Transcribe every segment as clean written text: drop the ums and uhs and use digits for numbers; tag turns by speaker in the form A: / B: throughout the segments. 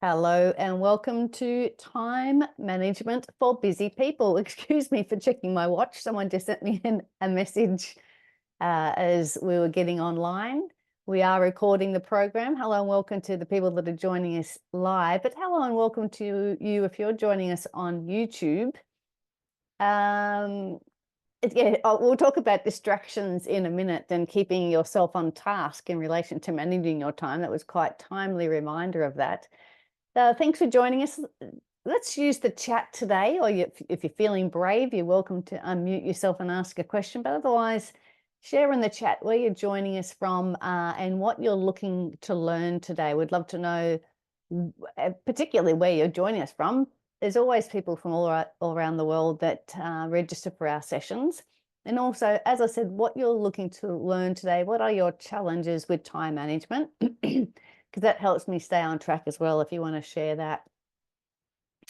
A: Hello and welcome to Time Management for Busy People. Excuse me for checking my watch. Someone just sent me a message as we were getting online. We are recording the program. Hello and welcome to the people that are joining us live, but hello and welcome to you if you're joining us on YouTube. We'll talk about distractions in a minute and keeping yourself on task in relation to managing your time. That was quite a timely reminder of that. Thanks for joining us. Let's use the chat today, or if you're feeling brave, you're welcome to unmute yourself and ask a question. But otherwise, share in the chat where you're joining us from and what you're looking to learn today. We'd love to know, particularly where you're joining us from. There's always people from all around the world that register for our sessions. And also, as I said, what you're looking to learn today, what are your challenges with time management? Because that helps me stay on track as well if you want to share that.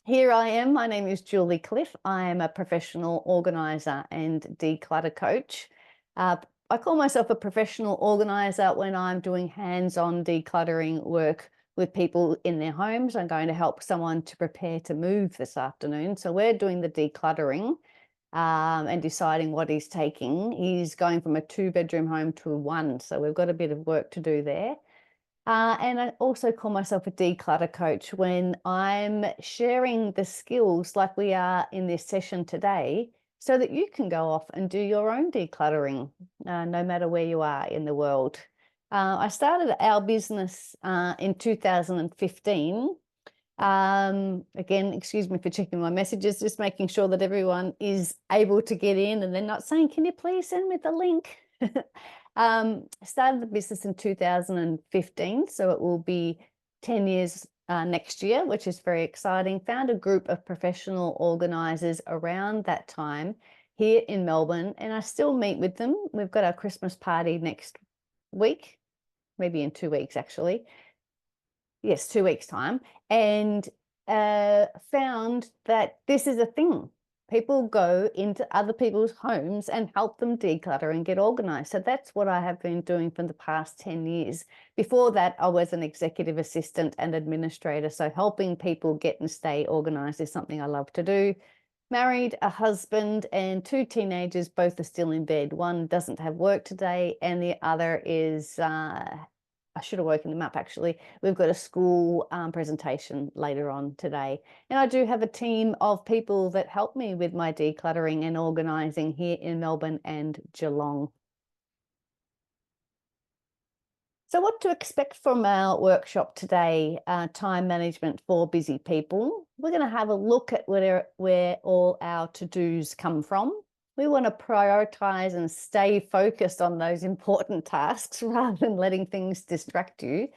A: Here I am. My name is Julie Cliff. I am a professional organizer and declutter coach. I call myself a professional organizer when I'm doing hands-on decluttering work with people in their homes. I'm going to help someone to prepare to move this afternoon. So we're doing the decluttering and deciding what he's taking. He's going from a 2-bedroom home to one. So we've got a bit of work to do there. And I also call myself a declutter coach when I'm sharing the skills like we are in this session today, so that you can go off and do your own decluttering, no matter where you are in the world. I started our business in 2015. Again, excuse me for checking my messages, just making sure that everyone is able to get in and they're not saying, can you please send me the link? Started the business in 2015, so it will be 10 years next year, which is very exciting. Found a group of professional organisers around that time here in Melbourne, and I still meet with them. We've got our Christmas party next week, maybe in 2 weeks actually. Yes, 2 weeks' time, and found that this is a thing. People go into other people's homes and help them declutter and get organized. So that's what I have been doing for the past 10 years. Before that, I was an executive assistant and administrator. So helping people get and stay organized is something I love to do. Married, a husband, and 2 teenagers. Both are still in bed. One doesn't have work today, and the other is I should have woken them up actually. We've got a school presentation later on today. And I do have a team of people that help me with my decluttering and organising here in Melbourne and Geelong. So what to expect from our workshop today, time management for busy people. We're going to have a look at where all our to-dos come from. We want to prioritize and stay focused on those important tasks rather than letting things distract you.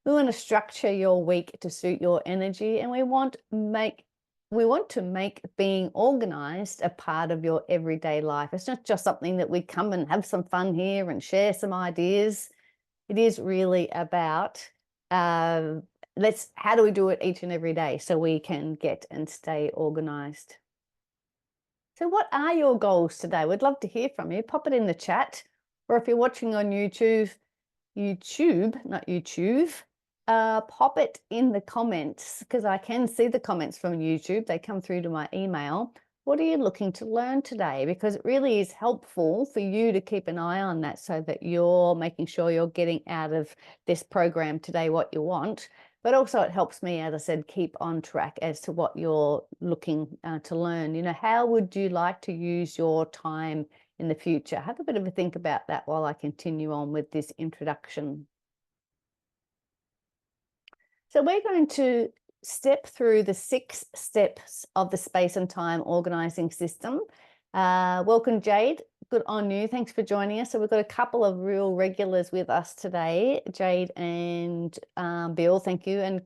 A: We want to structure your week to suit your energy, and we want to make being organized a part of your everyday life. It's not just something that we come and have some fun here and share some ideas. It is really about how do we do it each and every day so we can get and stay organized. So what are your goals today? We'd love to hear from you. Pop it in the chat, or if you're watching on YouTube, not YouTube, pop it in the comments, because I can see the comments from YouTube. They come through to my email. What are you looking to learn today? Because it really is helpful for you to keep an eye on that so that you're making sure you're getting out of this program today what you want. But also it helps me, as I said, keep on track as to what you're looking to learn. You know, how would you like to use your time in the future? Have a bit of a think about that while I continue on with this introduction. So we're going to step through the 6 steps of the space and time organising system. Welcome, Jade. Good on you. Thanks for joining us. So we've got a couple of real regulars with us today, Jade and Bill. Thank you. And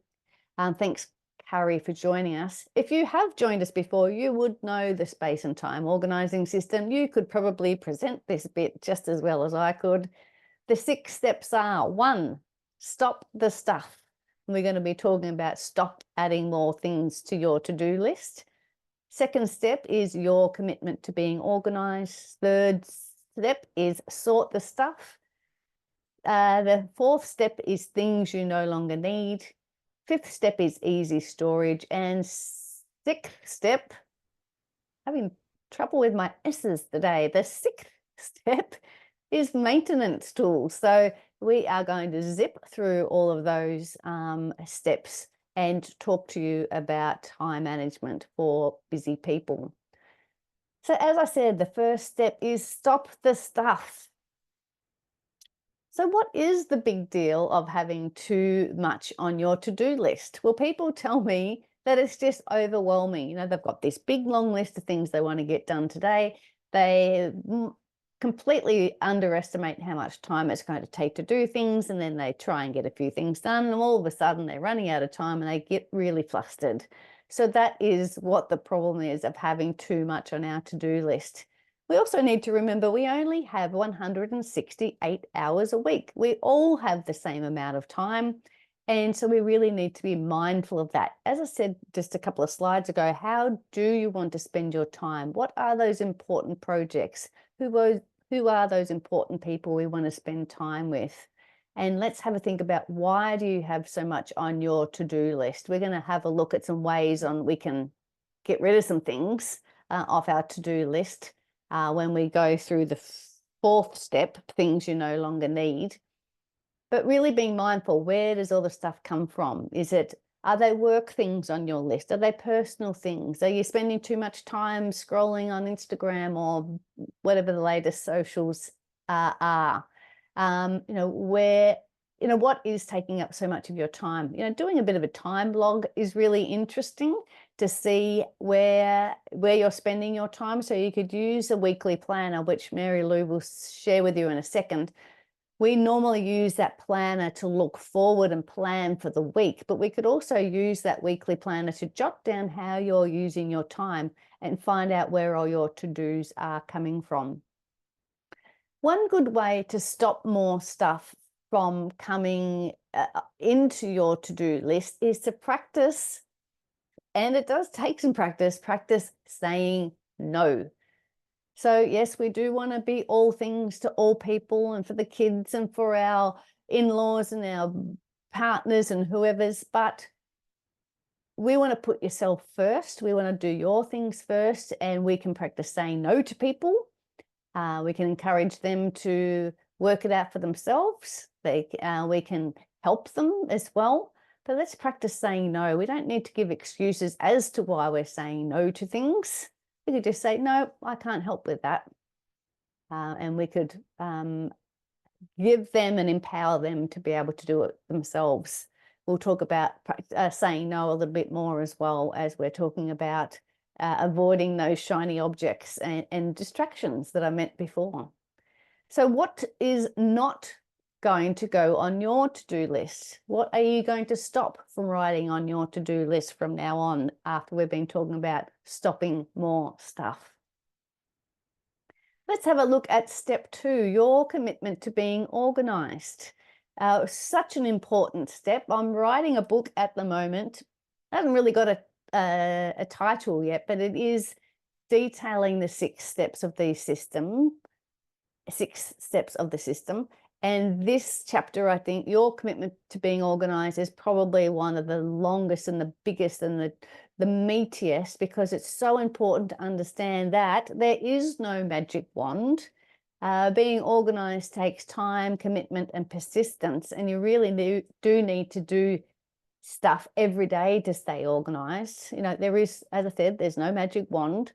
A: thanks, Carrie, for joining us. If you have joined us before, you would know the space and time organising system. You could probably present this bit just as well as I could. The 6 steps are: 1, stop the stuff. We're going to be talking about stop adding more things to your to-do list. Second step is your commitment to being organised. Third step is sort the stuff. The 4th step is things you no longer need. fifth step is easy storage, and sixth step, having trouble with my S's today. The sixth step is maintenance tools. So we are going to zip through all of those steps and talk to you about time management for busy people. So as I said, the first step is stop the stuff. So what is the big deal of having too much on your to-do list? Well, people tell me that it's just overwhelming. You know, they've got this big long list of things they want to get done today. They completely underestimate how much time it's going to take to do things, and then they try and get a few things done, and all of a sudden they're running out of time and they get really flustered. So that is what the problem is of having too much on our to-do list. We also need to remember we only have 168 hours a week. We all have the same amount of time. And so we really need to be mindful of that. As I said just a couple of slides ago, how do you want to spend your time? What are those important projects? Who are those important people we want to spend time with? And let's have a think about, why do you have so much on your to-do list? We're going to have a look at some ways on we can get rid of some things off our to-do list when we go through the fourth step, things you no longer need. But really being mindful, where does all the stuff come from? Are they work things on your list? Are they personal things? Are you spending too much time scrolling on Instagram or whatever the latest socials are? What is taking up so much of your time? Doing a bit of a time log is really interesting to see where you're spending your time. So you could use a weekly planner, which Mary Lou will share with you in a second. We normally use that planner to look forward and plan for the week, but we could also use that weekly planner to jot down how you're using your time and find out where all your to-dos are coming from. One good way to stop more stuff from coming into your to-do list is to practice, and it does take some practice saying no. So yes, we do want to be all things to all people, and for the kids and for our in-laws and our partners and whoever's, but we want to put yourself first. We want to do your things first, and we can practice saying no to people. We can encourage them to work it out for themselves. We can help them as well. But let's practice saying no. We don't need to give excuses as to why we're saying no to things. We could just say, no, I can't help with that. And we could give them and empower them to be able to do it themselves. We'll talk about saying no a little bit more as well, as we're talking about avoiding those shiny objects and distractions that I meant before. So what is not going to go on your to-do list? What are you going to stop from writing on your to-do list from now on, after we've been talking about stopping more stuff? Let's have a look at step 2, your commitment to being organized. Such an important step. I'm writing a book at the moment. I haven't really got a title yet, but it is detailing the 6 steps of the system. 6 steps of the system. And this chapter, I think, your commitment to being organized, is probably one of the longest and the biggest and the meatiest, because it's so important to understand that there is no magic wand. Being organized takes time, commitment, and persistence, and you really do need to do stuff every day to stay organized. There is, as I said, there's no magic wand.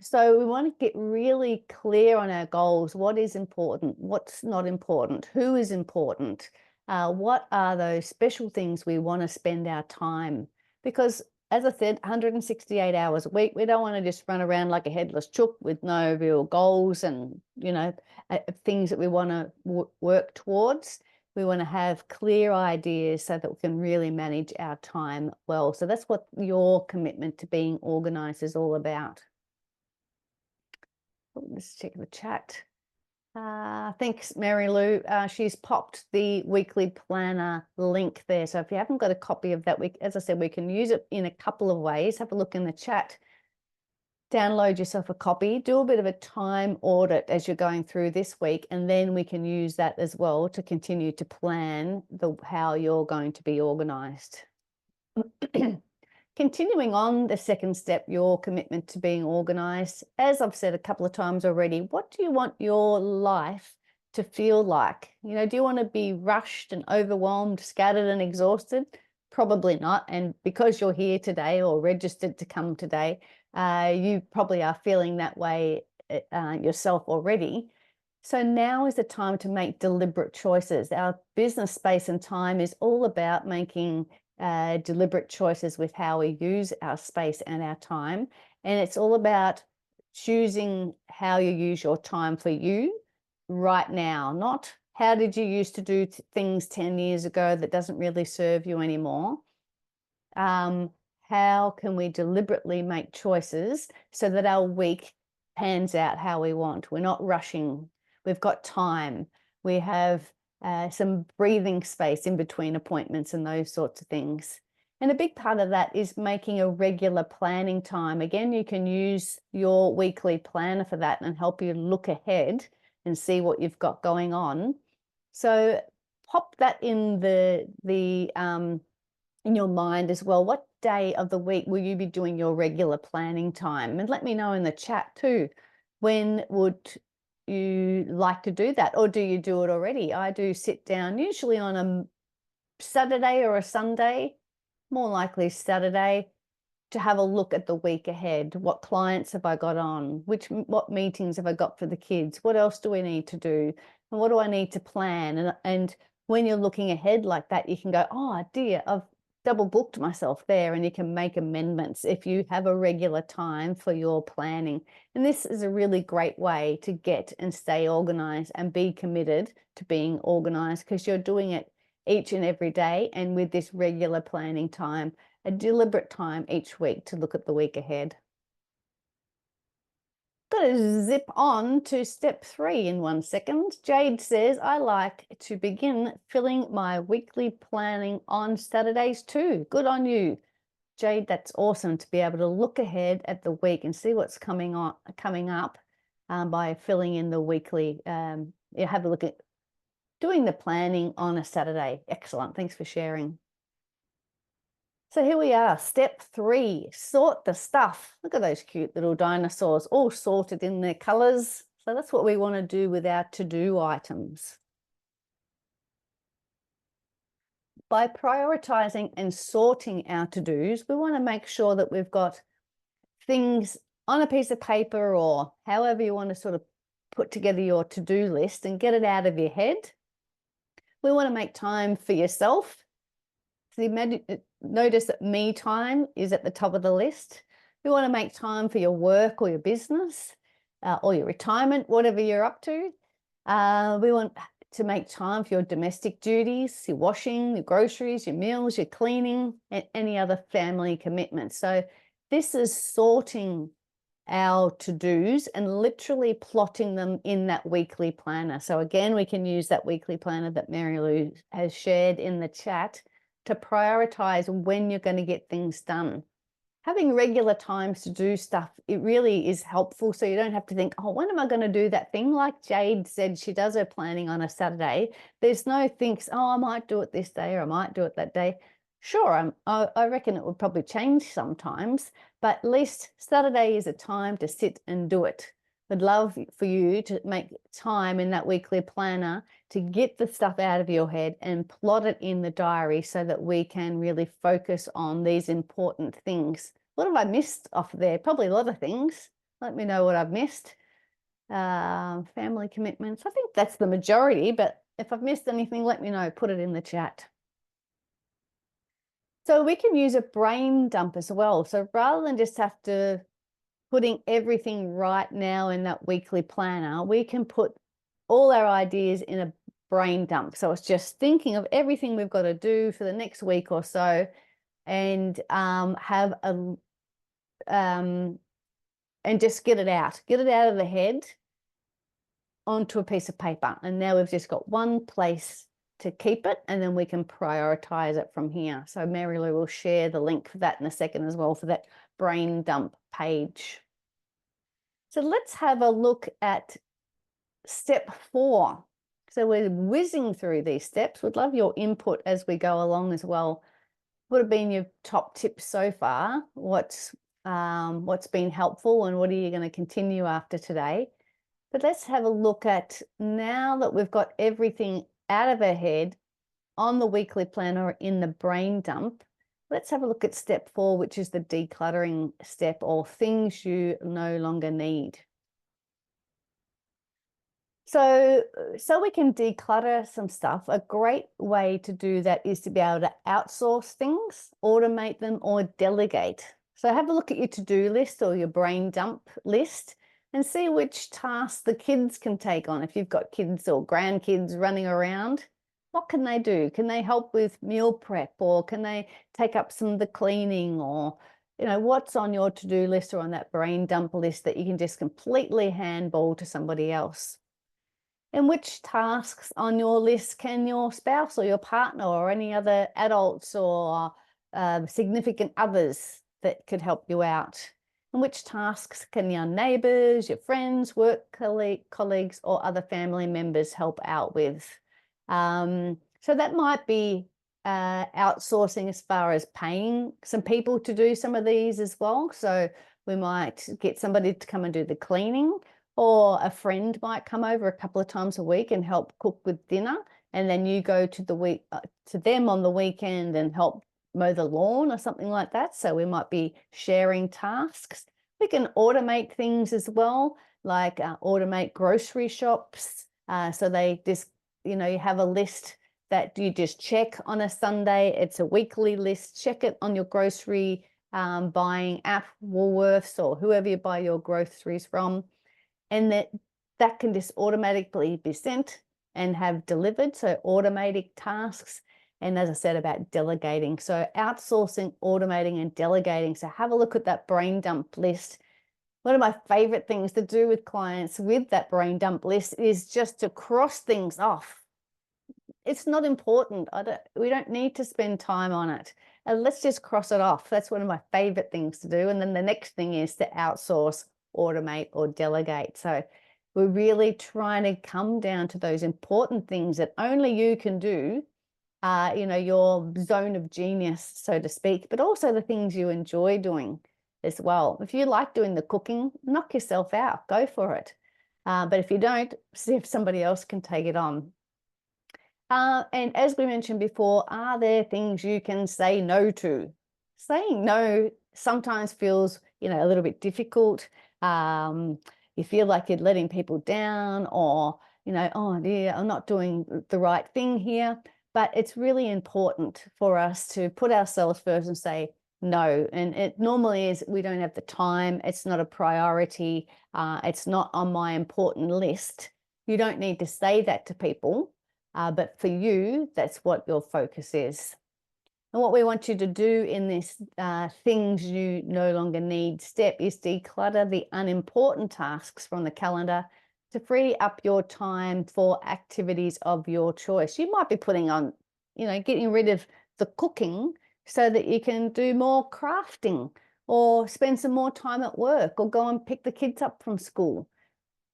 A: So we want to get really clear on our goals. What is important? What's not important? Who is important? What are those special things we want to spend our time? Because, as I said, 168 hours a week, we don't want to just run around like a headless chook with no real goals and, things that we want to work towards. We want to have clear ideas so that we can really manage our time well. So that's what your commitment to being organized is all about. Let's check the chat. Thanks, Mary Lou. She's popped the weekly planner link there. So if you haven't got a copy of that, as I said, we can use it in a couple of ways. Have a look in the chat. download yourself a copy, do a bit of a time audit as you're going through this week, and then we can use that as well to continue to plan how you're going to be organized. Continuing on the second step, your commitment to being organized. As I've said a couple of times already, what do you want your life to feel like? You know, do you want to be rushed and overwhelmed, scattered and exhausted? Probably not. And because you're here today or registered to come today, you probably are feeling that way yourself already. So now is the time to make deliberate choices. Our business space and time is all about making deliberate choices with how we use our space and our time. And it's all about choosing how you use your time for you right now, not how did you used to do things 10 years ago that doesn't really serve you anymore. How can we deliberately make choices so that our week pans out how we want? We're not rushing. We've got time. We have some breathing space in between appointments and those sorts of things. And a big part of that is making a regular planning time. Again, you can use your weekly planner for that and help you look ahead and see what you've got going on. So pop that in in your mind as well. What day of the week will you be doing your regular planning time? And let me know in the chat too. When would you like to do that, or do you do it already? I do sit down usually on a Saturday or a Sunday, more likely Saturday, to have a look at the week ahead. What clients have I got on? What meetings have I got for the kids? What else do we need to do? And what do I need to plan? And when you're looking ahead like that, you can go, oh dear, I've double booked myself there, and you can make amendments if you have a regular time for your planning. And this is a really great way to get and stay organized and be committed to being organized, because you're doing it each and every day, and with this regular planning time, a deliberate time each week to look at the week ahead. Going to zip on to step 3 in 1 second. Jade says, I like to begin filling my weekly planning on Saturdays too. Good on you, Jade. That's awesome to be able to look ahead at the week and see what's coming up by filling in the weekly. Have a look at doing the planning on a Saturday. Excellent. Thanks for sharing. So here we are, step 3, sort the stuff. Look at those cute little dinosaurs, all sorted in their colors. So that's what we want to do with our to-do items. By prioritizing and sorting our to-dos, we want to make sure that we've got things on a piece of paper, or however you want to sort of put together your to-do list and get it out of your head. We want to make time for yourself. Notice that me time is at the top of the list. We want to make time for your work or your business or your retirement, whatever you're up to. We want to make time for your domestic duties, your washing, your groceries, your meals, your cleaning, and any other family commitments. So this is sorting our to-dos and literally plotting them in that weekly planner. So again, we can use that weekly planner that Mary Lou has shared in the chat to prioritize when you're going to get things done. Having regular times to do stuff, it really is helpful, so you don't have to think, oh, when am I going to do that thing? Like Jade said, she does her planning on a Saturday. There's no thinks, oh, I might do it this day or I might do it that day. Sure, I reckon it would probably change sometimes, but at least Saturday is a time to sit and do it. I'd love for you to make time in that weekly planner to get the stuff out of your head and plot it in the diary so that we can really focus on these important things. What have I missed off there? Probably a lot of things. Let me know what I've missed. Family commitments. I think that's the majority, but if I've missed anything, let me know. Put it in the chat. So we can use a brain dump as well. So rather than just have to putting everything right now in that weekly planner, we can put all our ideas in a brain dump. So it's just thinking of everything we've got to do for the next week or so, and have a and just get it out of the head onto a piece of paper. And now we've just got one place to keep it, and then we can prioritize it from here. So Mary Lou will share the link for that in a second as well, for that brain dump page. So let's have a look at step 4. So we're whizzing through these steps. Would love your input as we go along as well. What have been your top tips so far? What's been helpful, and what are you going to continue after today? But let's have a look at, now that we've got everything out of our head on the weekly planner or in the brain dump, let's have a look at step 4, which is the decluttering step, or things you no longer need. So we can declutter some stuff. A great way to do that is to be able to outsource things, automate them, or delegate. So have a look at your to-do list or your brain dump list and see which tasks the kids can take on. If you've got kids or grandkids running around, what can they do? Can they help with meal prep, or can they take up some of the cleaning, or what's on your to-do list or on that brain dump list that you can just completely handball to somebody else? And which tasks on your list can your spouse or your partner or any other adults or significant others that could help you out? And which tasks can your neighbours, your friends, work colleagues, or other family members help out with? So that might be outsourcing as far as paying some people to do some of these as well. So we might get somebody to come and do the cleaning, or a friend might come over a couple of times a week and help cook with dinner, and then you go to them on the weekend and help mow the lawn or something like that. So we might be sharing tasks. We can automate things as well, like automate grocery shops. So they just, you have a list that you just check on a Sunday. It's a weekly list. Check it on your grocery buying app, Woolworths, or whoever you buy your groceries from. And that can just automatically be sent and have delivered. So automating tasks. And as I said about delegating, so outsourcing, automating, and delegating. So have a look at that brain dump list. One of my favorite things to do with clients with that brain dump list is just to cross things off. It's not important. We don't need to spend time on it. And let's just cross it off. That's one of my favorite things to do. And then the next thing is to outsource, automate, or delegate. So we're really trying to come down to those important things that only you can do, your zone of genius, so to speak, but also the things you enjoy doing as well. If you like doing the cooking, knock yourself out, go for it. But if you don't, see if somebody else can take it on. And as we mentioned before, are there things you can say no to? Saying no sometimes feels, a little bit difficult. You feel like you're letting people down, or, oh dear, I'm not doing the right thing here. But it's really important for us to put ourselves first and say no. And it normally is, we don't have the time. It's not a priority. It's not on my important list. You don't need to say that to people. But for you, that's what your focus is. And what we want you to do in this things you no longer need step is declutter the unimportant tasks from the calendar to free up your time for activities of your choice. You might be putting on, getting rid of the cooking so that you can do more crafting, or spend some more time at work, or go and pick the kids up from school.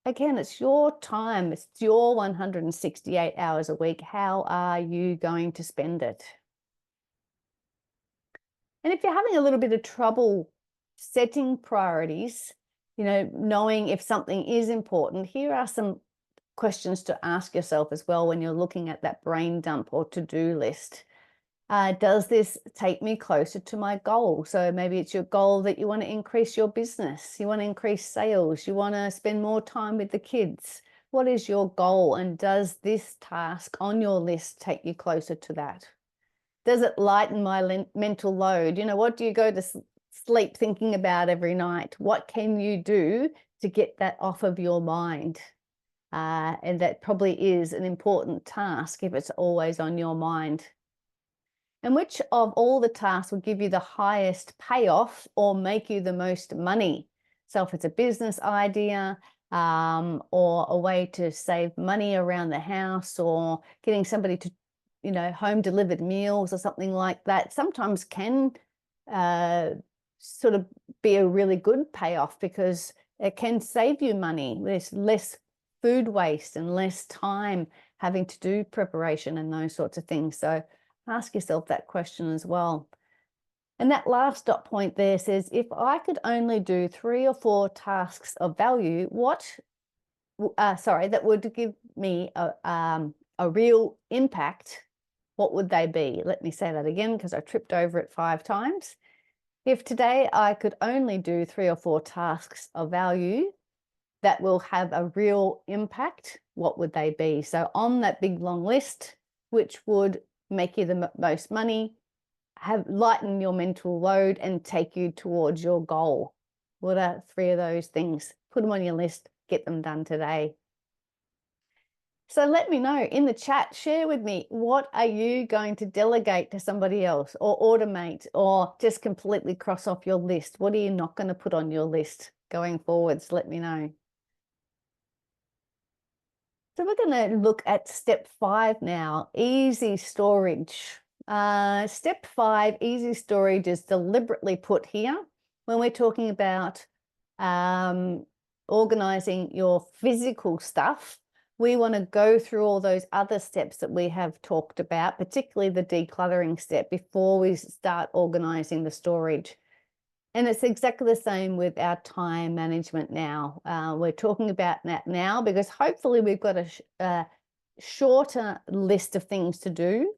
A: Again, it's your time. It's your 168 hours a week. How are you going to spend it? And if you're having a little bit of trouble setting priorities, knowing if something is important, here are some questions to ask yourself as well when you're looking at that brain dump or to-do list. Does this take me closer to my goal? So maybe it's your goal that you want to increase your business, you want to increase sales, you want to spend more time with the kids. What is your goal? And does this task on your list take you closer to that? Does it lighten my mental load? What do you go to sleep thinking about every night? What can you do to get that off of your mind? And that probably is an important task if it's always on your mind. And which of all the tasks will give you the highest payoff or make you the most money? So if it's a business idea, or a way to save money around the house, or getting somebody to, home delivered meals or something like that, sometimes can sort of be a really good payoff, because It can save you money. There's less food waste and less time having to do preparation and those sorts of things. So ask yourself that question as well. And that last dot point there says, if I could only do 3 or 4 tasks of value, that would give me a real impact, what would they be? Let me say that again, because I tripped over it 5 times. If today I could only do 3 or 4 tasks of value that will have a real impact, what would they be? So on that big long list, which would make you the most money, lighten your mental load and take you towards your goal. What are 3 of those things? Put them on your list, get them done today. So let me know in the chat, share with me, what are you going to delegate to somebody else or automate or just completely cross off your list? What are you not going to put on your list going forwards? Let me know. So we're going to look at step 5 now, easy storage. Step 5, easy storage, is deliberately put here when we're talking about organizing your physical stuff. We want to go through all those other steps that we have talked about, particularly the decluttering step, before we start organizing the storage. And it's exactly the same with our time management now. We're talking about that now because hopefully we've got a shorter list of things to do.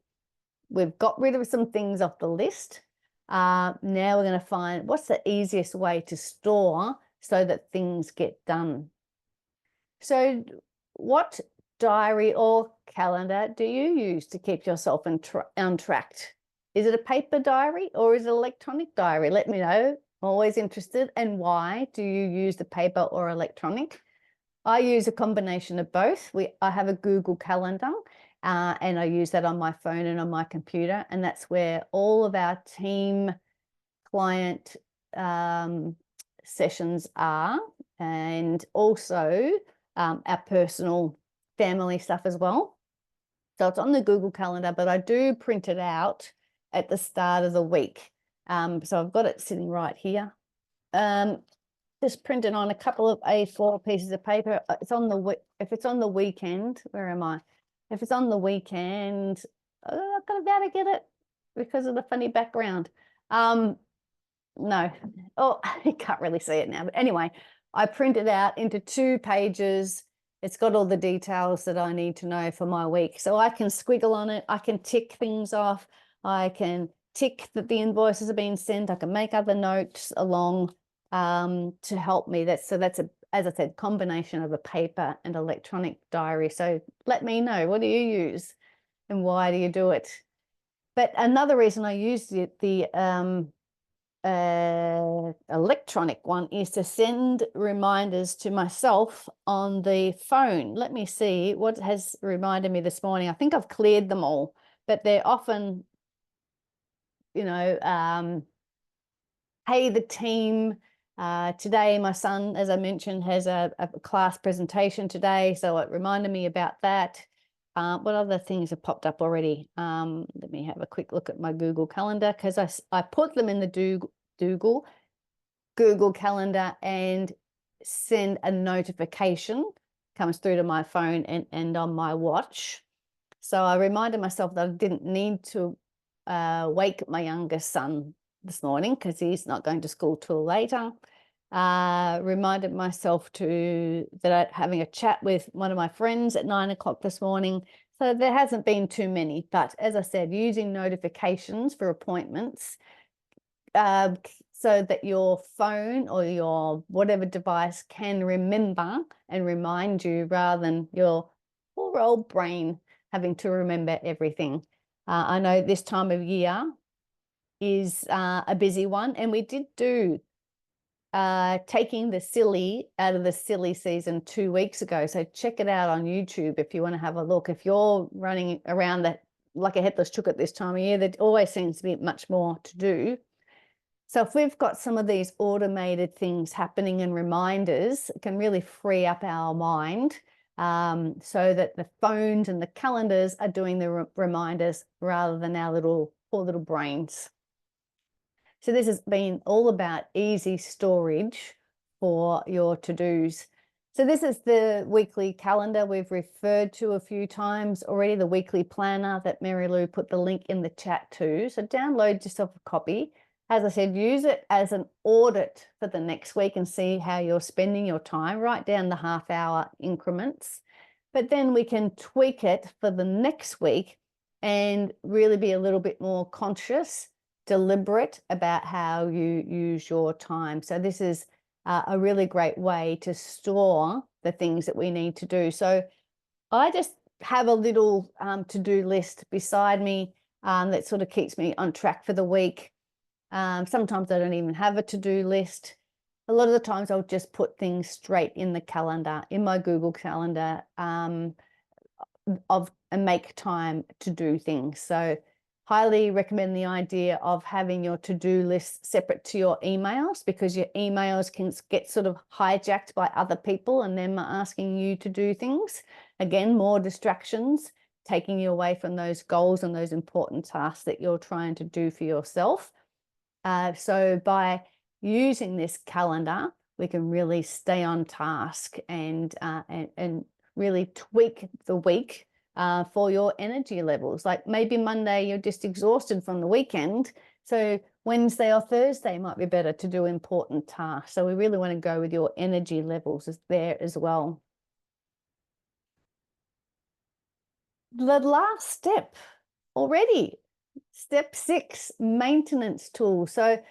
A: We've got rid of some things off the list. Now we're going to find what's the easiest way to store so that things get done. So what diary or calendar do you use to keep yourself on track? Is it a paper diary or is it an electronic diary? Let me know. I'm always interested. And why do you use the paper or electronic? I use a combination of both. I have a Google Calendar and I use that on my phone and on my computer. And that's where all of our team client sessions are, and also our personal family stuff as well. So it's on the Google Calendar, but I do print it out at the start of the week. So I've got it sitting right here. Just printed on a couple of A4 pieces of paper. It's on if it's on the weekend, where am I? If it's on the weekend, I'm not going to be able to get it because of the funny background. No, oh, you can't really see it now. But anyway, I print it out into 2 pages. It's got all the details that I need to know for my week. So I can squiggle on it. I can tick things off. I can tick that the invoices are being sent. I can make other notes along to help me. That's as I said, combination of a paper and electronic diary. So let me know, what do you use and why do you do it? But another reason I use the electronic one is to send reminders to myself on the phone. Let me see what has reminded me this morning. I think I've cleared them all, but they're often, you know, hey, the team, today my son, as I mentioned, has a class presentation today, so it reminded me about that. What other things have popped up already? Let me have a quick look at my Google Calendar, because I put them in the Google Calendar and send a notification, comes through to my phone and on my watch. So I reminded myself that I didn't need to wake my youngest son this morning because he's not going to school till later. Reminded myself that I'm having a chat with one of my friends at 9 o'clock this morning. So there hasn't been too many, but as I said, using notifications for appointments so that your phone or your whatever device can remember and remind you, rather than your poor old brain having to remember everything. I know this time of year is a busy one, and we did do taking the silly out of the silly season 2 weeks ago. So check it out on YouTube if you want to have a look. If you're running around like a headless chook at this time of year, there always seems to be much more to do. So if we've got some of these automated things happening and reminders, it can really free up our mind so that the phones and the calendars are doing the reminders rather than our poor little brains. So this has been all about easy storage for your to-dos. So this is the weekly calendar we've referred to a few times already, the weekly planner that Mary Lou put the link in the chat to. So download yourself a copy. As I said, use it as an audit for the next week and see how you're spending your time. Write down the half-hour increments, but then we can tweak it for the next week and really be a little bit more conscious, deliberate about how you use your time. So this is a really great way to store the things that we need to do. So I just have a little to-do list beside me that sort of keeps me on track for the week. Sometimes I don't even have a to-do list. A lot of the times I'll just put things straight in the calendar, in my Google Calendar, and make time to do things. So highly recommend the idea of having your to-do list separate to your emails, because your emails can get sort of hijacked by other people and them asking you to do things. Again, more distractions, taking you away from those goals and those important tasks that you're trying to do for yourself. So by using this calendar, we can really stay on task and really tweak the week for your energy levels. Like maybe Monday you're just exhausted from the weekend, so Wednesday or Thursday might be better to do important tasks. So we really want to go with your energy levels there as well. The last step already, step 6, maintenance tools. So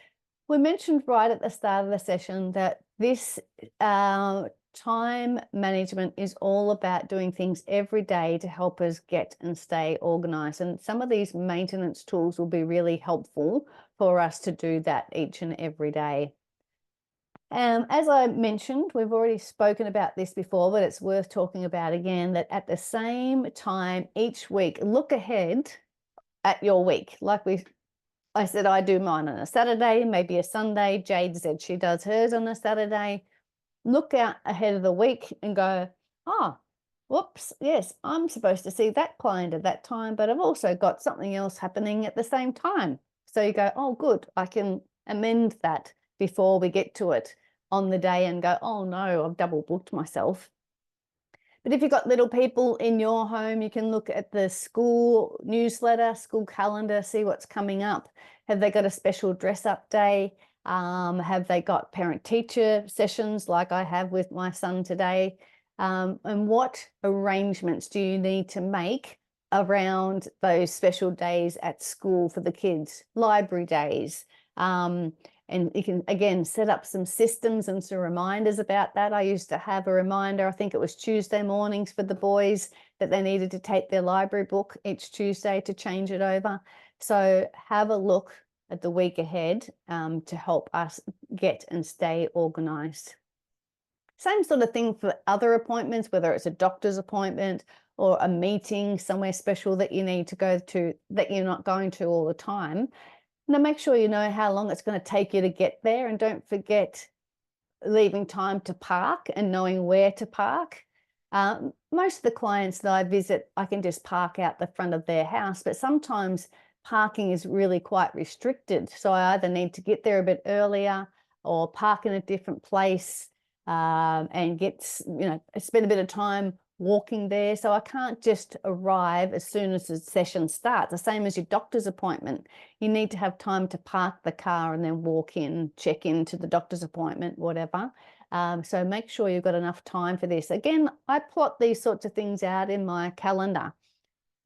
A: we mentioned right at the start of the session that this time management is all about doing things every day to help us get and stay organized. And some of these maintenance tools will be really helpful for us to do that each and every day. As I mentioned, we've already spoken about this before, but it's worth talking about again, that at the same time each week, look ahead at your week. Like I said, I do mine on a Saturday, maybe a Sunday. Jade said she does hers on a Saturday. Look out ahead of the week and go, oh, whoops, yes, I'm supposed to see that client at that time, but I've also got something else happening at the same time. So you go, oh, good, I can amend that before we get to it on the day and go, oh no, I've double booked myself. But if you've got little people in your home, you can look at the school newsletter, school calendar, see what's coming up. Have they got a special dress up day? Have they got parent-teacher sessions like I have with my son today? And what arrangements do you need to make around those special days at school for the kids? Library days. And you can, again, set up some systems and some reminders about that. I used to have a reminder, I think it was Tuesday mornings for the boys, that they needed to take their library book each Tuesday to change it over. So have a look at the week ahead to help us get and stay organized. Same sort of thing for other appointments, whether it's a doctor's appointment or a meeting somewhere special that you need to go to that you're not going to all the time. Now, make sure you know how long it's going to take you to get there, and don't forget leaving time to park and knowing where to park. Most of the clients that I visit, I can just park out the front of their house, but sometimes parking is really quite restricted. So I either need to get there a bit earlier or park in a different place and spend a bit of time walking there. So I can't just arrive as soon as the session starts. The same as your doctor's appointment. You need to have time to park the car and then walk in, check into the doctor's appointment, whatever. So make sure you've got enough time for this. Again, I plot these sorts of things out in my calendar.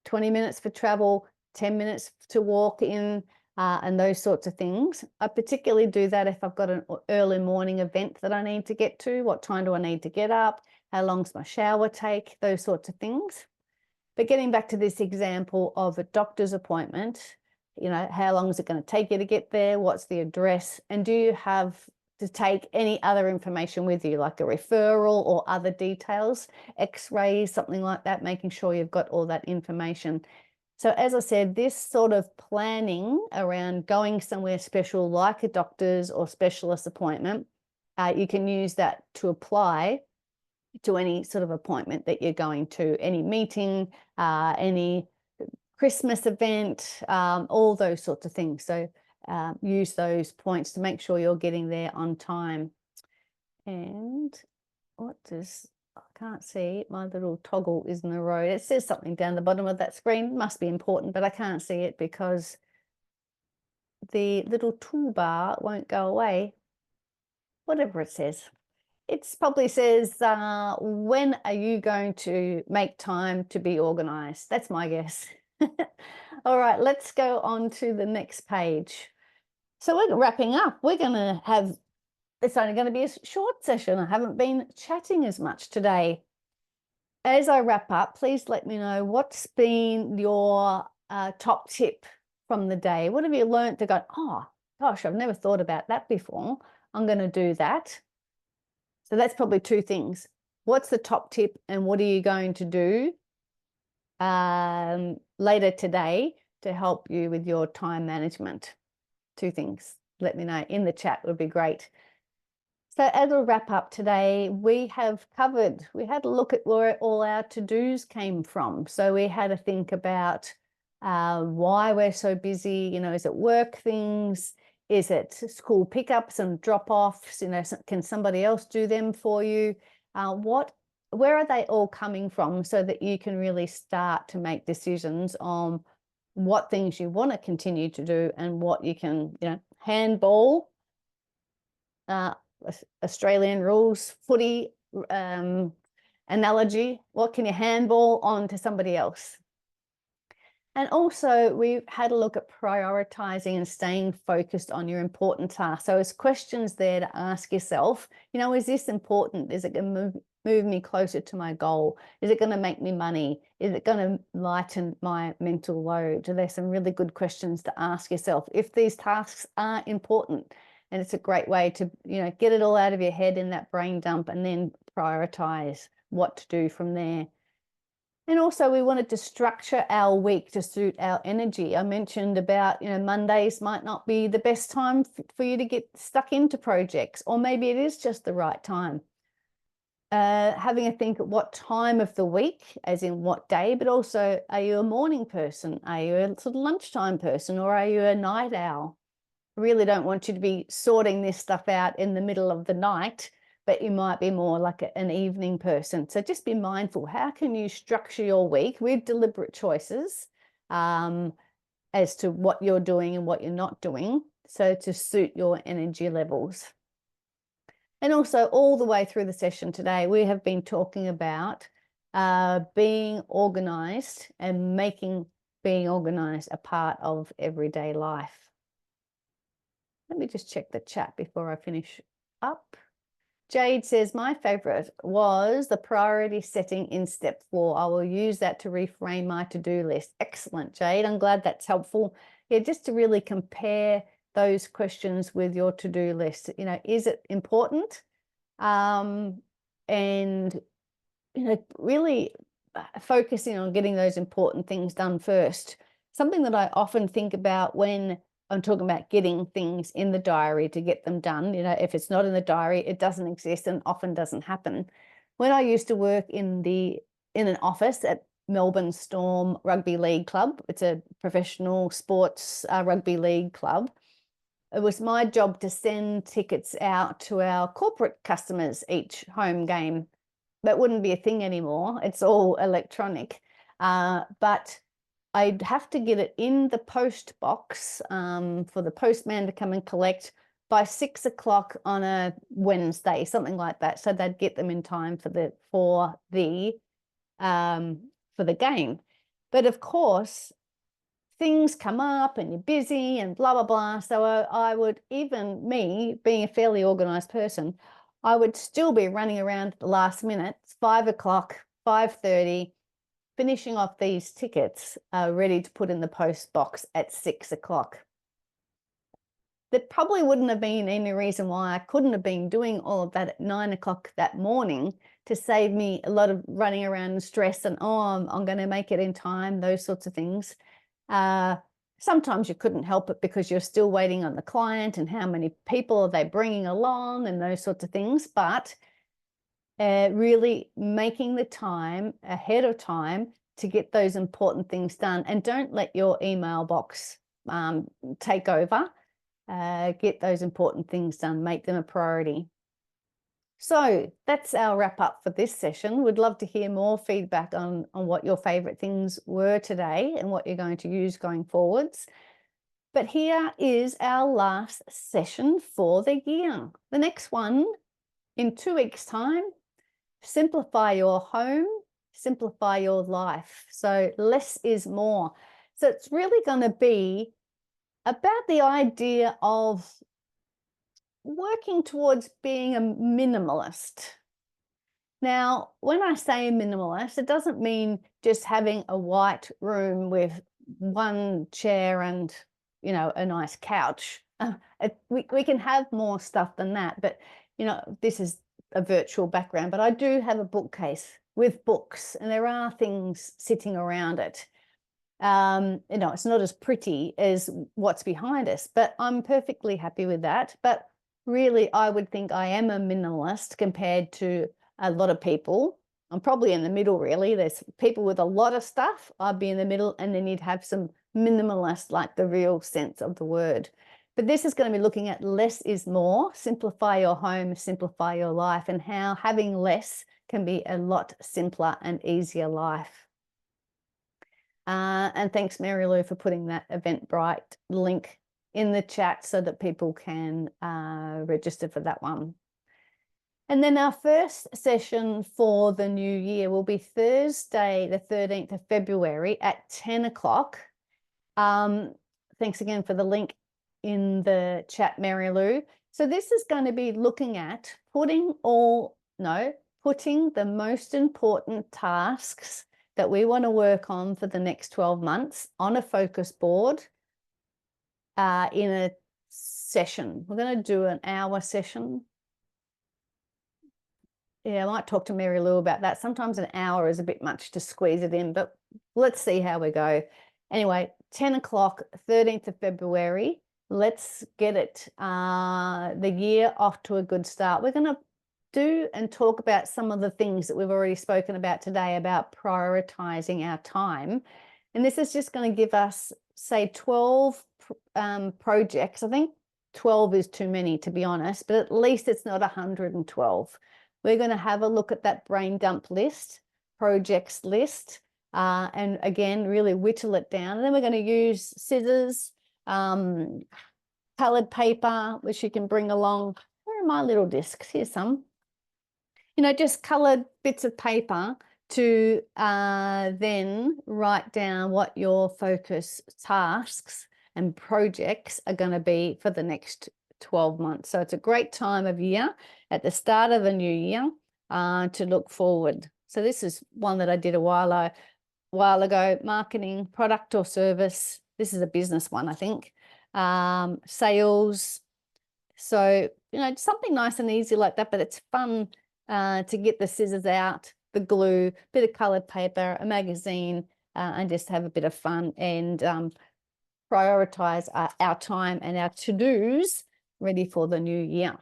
A: 20 minutes for travel, 10 minutes to walk in, and those sorts of things. I particularly do that if I've got an early morning event that I need to get to. What time do I need to get up? How long's my shower take? Those sorts of things. But getting back to this example of a doctor's appointment, how long is it going to take you to get there? What's the address? And do you have to take any other information with you, like a referral or other details, x-rays, something like that, making sure you've got all that information. So as I said, this sort of planning around going somewhere special like a doctor's or specialist appointment, you can use that to apply to any sort of appointment that you're going to, any meeting, any Christmas event, all those sorts of things. So use those points to make sure you're getting there on time. And what does, I can't see, my little toggle is in the road. It says something down the bottom of that screen. Must be important, but I can't see it because the little toolbar won't go away. Whatever it says. It probably says, when are you going to make time to be organized? That's my guess. All right, let's go on to the next page. So we're wrapping up. We're going to have, it's only going to be a short session. I haven't been chatting as much today. As I wrap up, please let me know what's been your top tip from the day. What have you learned to go, oh, gosh, I've never thought about that before. I'm going to do that. So that's probably two things. What's the top tip and what are you going to do later today to help you with your time management? Two things. Let me know in the chat, would be great. So as a wrap up today, we had a look at where all our to-dos came from. So we had to think about why we're so busy, is it work things? Is it school pickups and drop-offs? Can somebody else do them for you? Where are they all coming from so that you can really start to make decisions on what things you want to continue to do and what you can, handball, Australian rules, footy analogy, what can you handball on to somebody else? And also we had a look at prioritizing and staying focused on your important tasks. So it's questions there to ask yourself, is this important? Is it going to move me closer to my goal? Is it going to make me money? Is it going to lighten my mental load? There's some really good questions to ask yourself if these tasks are important. And it's a great way to, get it all out of your head in that brain dump and then prioritize what to do from there. And also we wanted to structure our week to suit our energy. I mentioned about, Mondays might not be the best time for you to get stuck into projects, or maybe it is just the right time. Having a think at what time of the week, as in what day, but also, are you a morning person? Are you a sort of lunchtime person, or are you a night owl? I really don't want you to be sorting this stuff out in the middle of the night, but you might be more like an evening person. So just be mindful. How can you structure your week with deliberate choices as to what you're doing and what you're not doing, so to suit your energy levels? And also all the way through the session today, we have been talking about being organized and making being organized a part of everyday life. Let me just check the chat before I finish up. Jade says, my favorite was the priority setting in step 4. I will use that to reframe my to-do list. Excellent, Jade. I'm glad that's helpful. Yeah, just to really compare those questions with your to-do list. Is it important? And, really focusing on getting those important things done first. Something that I often think about when I'm talking about getting things in the diary to get them done. If it's not in the diary, it doesn't exist and often doesn't happen. When I used to work in an office at Melbourne Storm Rugby League Club, it's a professional sports rugby league club. It was my job to send tickets out to our corporate customers each home game. That wouldn't be a thing anymore. It's all electronic. But I'd have to get it in the post box for the postman to come and collect by 6 o'clock on a Wednesday, something like that. So they'd get them in time for the game. But of course, things come up and you're busy and blah, blah, blah. So I would, even me being a fairly organized person, I would still be running around at the last minute. It's 5 o'clock, 5:30, finishing off these tickets ready to put in the post box at 6 o'clock. There probably wouldn't have been any reason why I couldn't have been doing all of that at 9 o'clock that morning to save me a lot of running around and stress and, I'm going to make it in time, those sorts of things. Sometimes you couldn't help it because you're still waiting on the client and how many people are they bringing along and those sorts of things. But really making the time ahead of time to get those important things done, and don't let your email box take over. Get those important things done, make them a priority. So that's our wrap up for this session. We'd love to hear more feedback on what your favourite things were today and what you're going to use going forwards. But here is our last session for the year. The next one in 2 weeks' time, simplify your home, simplify your life. So less is more. So it's really going to be about the idea of working towards being a minimalist. Now, when I say minimalist, it doesn't mean just having a white room with one chair and, you know, a nice couch. We can have more stuff than that, but, you know, this is a virtual background, but I do have a bookcase with books and there are things sitting around it. You know, it's not as pretty as what's behind us, but I'm perfectly happy with that. But really, I would think I am a minimalist compared to a lot of people. I'm probably in the middle, really. There's people with a lot of stuff. I'd be in the middle, and then you'd have some minimalist, like the real sense of the word. But this is going to be looking at less is more, simplify your home, simplify your life, and how having less can be a lot simpler and easier life. And thanks, Mary Lou, for putting that Eventbrite link in the chat so that people can register for that one. And then our first session for the new year will be Thursday, the 13th of February at 10 o'clock. Thanks again for the link in the chat, Mary Lou. So this is going to be looking at putting the most important tasks that we want to work on for the next 12 months on a focus board in a session. We're going to do an hour session. Yeah, I might talk to Mary Lou about that. Sometimes an hour is a bit much to squeeze it in, but let's see how we go. Anyway, 10 o'clock, 13th of February. Let's get it, the year off to a good start. We're going to do and talk about some of the things that we've already spoken about today about prioritizing our time. And this is just going to give us, say, 12 projects. I think 12 is too many, to be honest, but at least it's not 112. We're going to have a look at that brain dump list, projects list, and again, really whittle it down. And then we're going to use scissors, coloured paper, which you can bring along. Where are my little discs? Here's some. You know, just coloured bits of paper to then write down what your focus tasks and projects are going to be for the next 12 months. So it's a great time of year at the start of a new year to look forward. So this is one that I did a while ago, marketing, product or service. This is a business one, I think. Sales. So, you know, something nice and easy like that, but it's fun to get the scissors out, the glue, bit of coloured paper, a magazine, and just have a bit of fun and prioritise our time and our to-dos ready for the new year.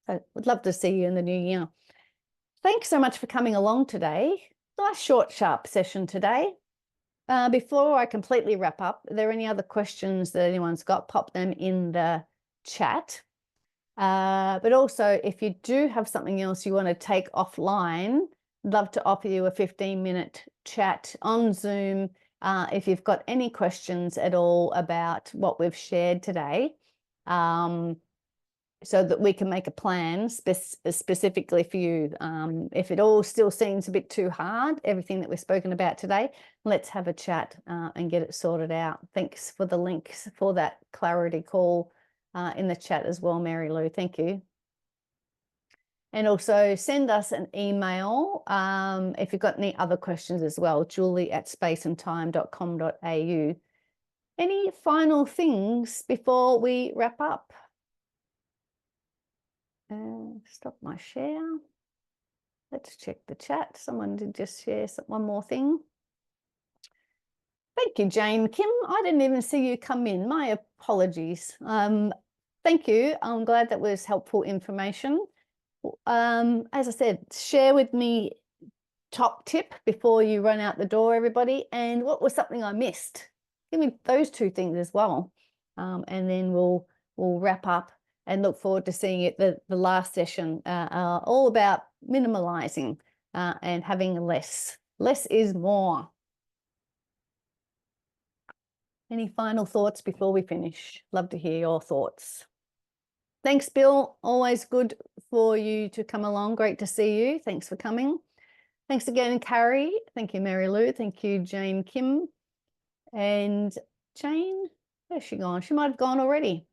A: So would love to see you in the new year. Thanks so much for coming along today. Nice short, sharp session today. Before I completely wrap up, are there any other questions that anyone's got? Pop them in the chat. But also, if you do have something else you want to take offline, I'd love to offer you a 15-minute chat on Zoom if you've got any questions at all about what we've shared today, so that we can make a plan specifically for you. If it all still seems a bit too hard, everything that we've spoken about today, let's have a chat and get it sorted out. Thanks for the links for that clarity call in the chat as well, Mary Lou. Thank you. And also send us an email if you've got any other questions as well, julie@spaceandtime.com.au. Any final things before we wrap up? Stop my share. Let's check the chat. Someone did just share one more thing. Thank you, Jane Kim. I didn't even see you come in. My apologies. Thank you. I'm glad that was helpful information. As I said, share with me top tip before you run out the door, everybody. And what was something I missed? Give me those two things as well. And then we'll wrap up. and look forward to seeing it. The last session all about minimalizing and having less. Less is more. Any final thoughts before we finish? Love to hear your thoughts. Thanks, Bill. Always good for you to come along. Great to see you. Thanks for coming. Thanks again, Carrie. Thank you, Mary Lou. Thank you, Jane Kim. And Jane, where's she gone? She might have gone already.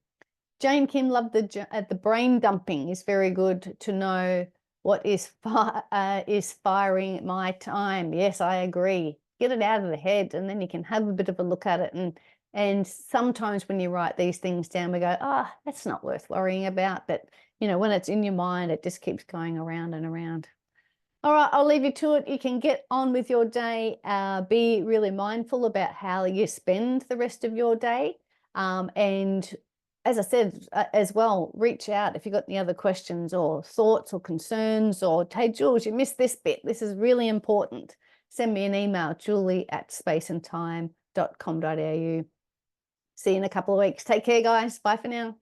A: Jane Kim loved the brain dumping. Is very good to know what is firing my time. Yes, I agree. Get it out of the head, and then you can have a bit of a look at it. And sometimes when you write these things down, we go, that's not worth worrying about. But you know, when it's in your mind, it just keeps going around and around. All right, I'll leave you to it. You can get on with your day. Be really mindful about how you spend the rest of your day. And as I said as well, reach out if you've got any other questions or thoughts or concerns, or, hey, Jules, you missed this bit. This is really important. Send me an email, julie@spaceandtime.com.au. See you in a couple of weeks. Take care, guys. Bye for now.